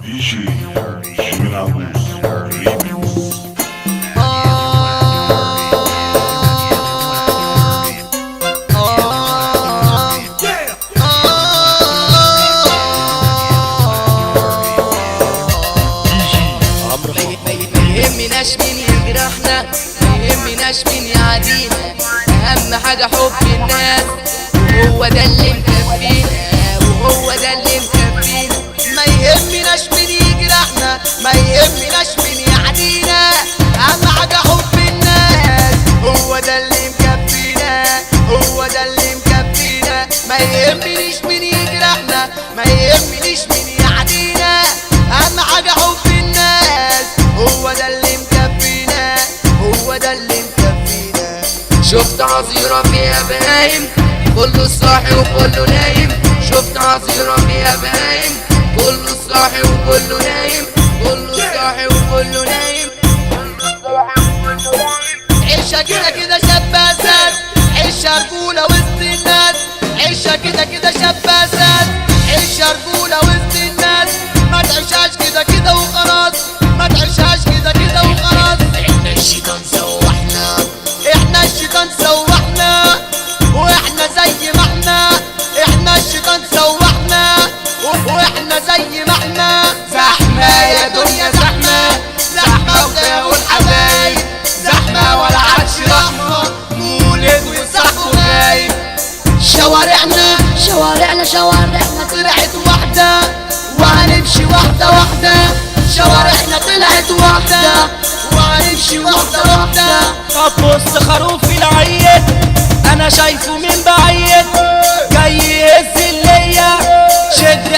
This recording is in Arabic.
DJ Minabus Remix. ميهمناش مين يجرحنا، ميهمناش مين يعادينا، اهم حاجة حب الناس وهو ده اللي مكفينا، وهو ده اللي مكفينا. ما يهمناش مين يجرحنا، ما يهمناش مين يعادينا، اهم حاجة حب الناس هو ده اللي مكفينا، هو ده اللي مكفينا. ما يهمنيش مين يجرحنا، ما يهمنيش مين يعادينا، اهم حاجة حب الناس هو ده اللي مكفينا، هو ده اللي مكفينا. شفت عصيرة فيها بهايم كله صاحي وكله نايم، شفت عصيرة فيها بهايم كله صاحي وكله نايم، كله صاحي وكله نايم، كله صاحي وكله نايم. عيشة كده كده شباسات، عيشة رجولة وسط الناس، عيشة كده كده شباسات، عيشة رجولة وسط الناس. ما تعيشهاش كده كده وخلاص، ما تعيشهاش كده كده وخلاص. احنا الشيطان سوحنا، احنا الشيطان سوحنا، واحنا زي ما احنا، احنا الشيطان سوحنا، واحنا زي ما احنا. زحمة يا دنيا زحمة، زحمة وتلاقوا الحبايب، زحمة ولا عادش رحمة، مولد وصاحبه غايب. شوارعنا شوارعنا شوارعنا طلعت واحدة، وهنمشي واحدة واحدة. شوارعنا طلعت واحدة، وهنمشي واحدة واحدة. طب بص خروف العيد انا شايفه من بعيد، جاي يهز الليا شد